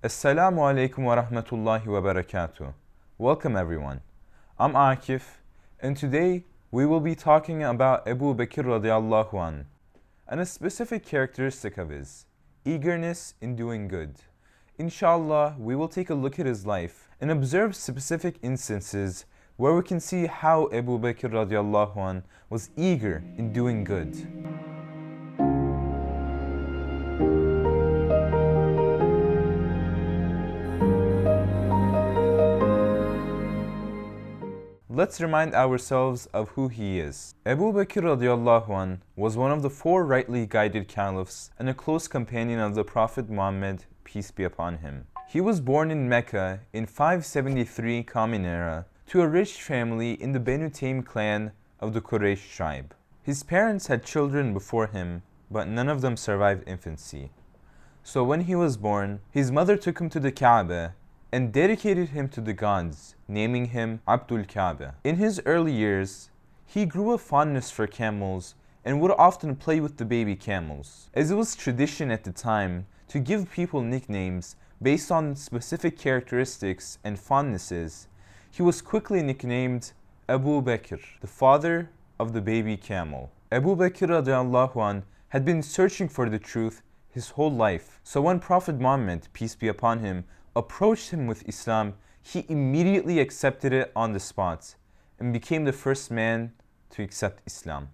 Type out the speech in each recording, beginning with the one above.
Assalamu alaikum wa rahmatullahi wa barakatuh. Welcome everyone. I'm Akif, and today we will be talking about Abu Bakr radiallahu an and a specific characteristic of his, eagerness in doing good. Inshallah, we will take a look at his life and observe specific instances where we can see how Abu Bakr radiallahu an was eager in doing good. Let's remind ourselves of who he is. Abu Bakr radiallahu an was one of the four rightly guided caliphs and a close companion of the Prophet Muhammad, peace be upon him. He was born in Mecca in 573 Common Era to a rich family in the Banu Taym clan of the Quraysh tribe. His parents had children before him, but none of them survived infancy. So when he was born, his mother took him to the Kaaba and dedicated him to the gods, naming him Abdul Kaaba. In his early years, he grew a fondness for camels and would often play with the baby camels. As it was tradition at the time to give people nicknames based on specific characteristics and fondnesses, he was quickly nicknamed Abu Bakr, the father of the baby camel. Abu Bakr radiallahu an had been searching for the truth his whole life. So when Prophet Muhammad, peace be upon him, approached him with Islam, he immediately accepted it on the spot and became the first man to accept Islam.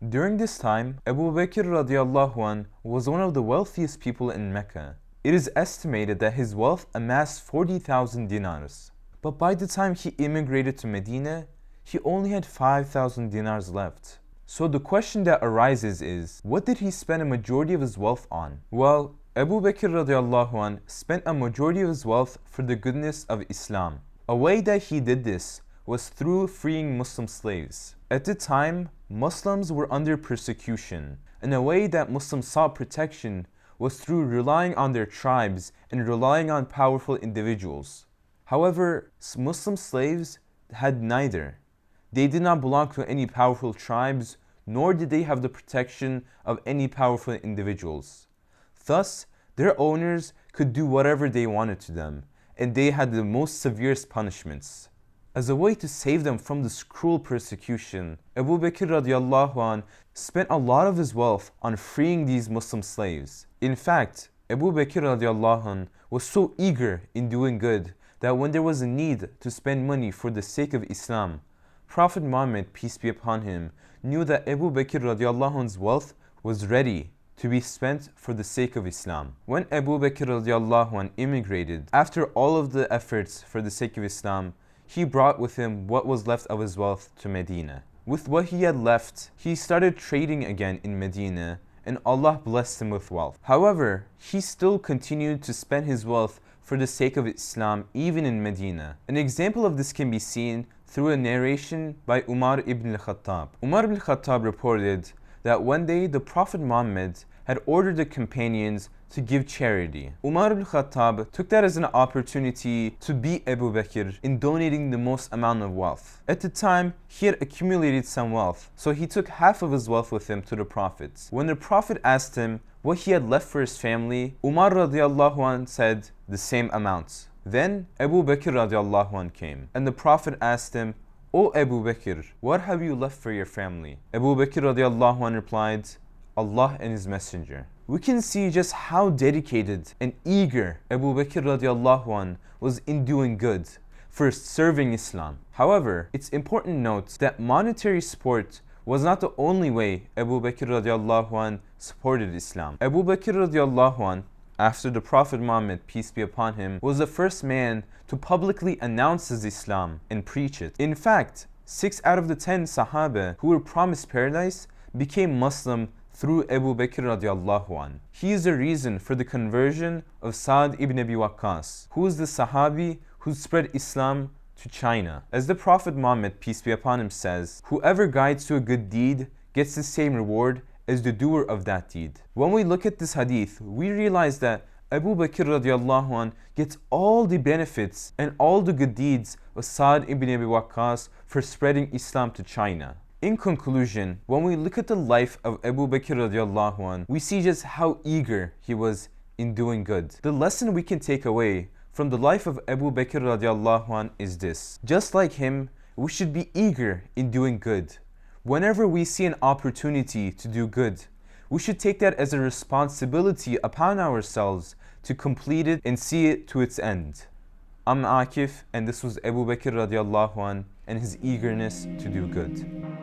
During this time, Abu Bakr radiallahu an was one of the wealthiest people in Mecca. It is estimated that his wealth amassed 40,000 dinars. But by the time he immigrated to Medina, he only had 5,000 dinars left. So the question that arises is, what did he spend a majority of his wealth on? Well, Abu Bakr radiallahu an spent a majority of his wealth for the goodness of Islam. A way that he did this was through freeing Muslim slaves. At the time, Muslims were under persecution, and a way that Muslims sought protection was through relying on their tribes and relying on powerful individuals. However, Muslim slaves had neither. They did not belong to any powerful tribes, nor did they have the protection of any powerful individuals. Thus, their owners could do whatever they wanted to them, and they had the most severest punishments. As a way to save them from this cruel persecution, Abu Bakr radiallahu an spent a lot of his wealth on freeing these Muslim slaves. In fact, Abu Bakr radiallahu an was so eager in doing good that when there was a need to spend money for the sake of Islam, Prophet Muhammad, peace be upon him, knew that Abu Bakr radiallahu an's wealth was ready to be spent for the sake of Islam. When Abu Bakr radiallahu an immigrated, after all of the efforts for the sake of Islam, he brought with him what was left of his wealth to Medina. With what he had left, he started trading again in Medina, and Allah blessed him with wealth. However, he still continued to spend his wealth for the sake of Islam even in Medina. An example of this can be seen through a narration by Umar ibn al-Khattab. Umar ibn al-Khattab reported that one day the Prophet Muhammad had ordered the companions to give charity. Umar ibn Khattab took that as an opportunity to beat Abu Bakr in donating the most amount of wealth. At the time, he had accumulated some wealth, so he took half of his wealth with him to the Prophet. When the Prophet asked him what he had left for his family, Umar radiallahu an said the same amount. Then Abu Bakr radiallahu an came, and the Prophet asked him, "O Abu Bakr, what have you left for your family?" Abu Bakr radiallahu an replied, "Allah and His Messenger." We can see just how dedicated and eager Abu Bakr radiallahu an was in doing good, for serving Islam. However, it's important to note that monetary support was not the only way Abu Bakr radiallahu an supported Islam. Abu Bakr radiallahu an, after the Prophet Muhammad, peace be upon him, was the first man to publicly announce his Islam and preach it. In fact, 6 out of the 10 Sahaba who were promised paradise became Muslim through Abu Bakr radiallahu an. He is the reason for the conversion of Sa'd ibn Abi Waqqas, who is the Sahabi who spread Islam to China. As the Prophet Muhammad, peace be upon him, says, "Whoever guides to a good deed gets the same reward as the doer of that deed." When we look at this hadith, we realize that Abu Bakr radiallahu an gets all the benefits and all the good deeds of Sa'd ibn Abi Waqqas for spreading Islam to China. In conclusion, when we look at the life of Abu Bakr radiallahu an, we see just how eager he was in doing good. The lesson we can take away from the life of Abu Bakr radiallahu anh is this. Just like him, we should be eager in doing good. Whenever we see an opportunity to do good, we should take that as a responsibility upon ourselves to complete it and see it to its end. I'm Akif, and this was Abu Bakr radiallahu anh and his eagerness to do good.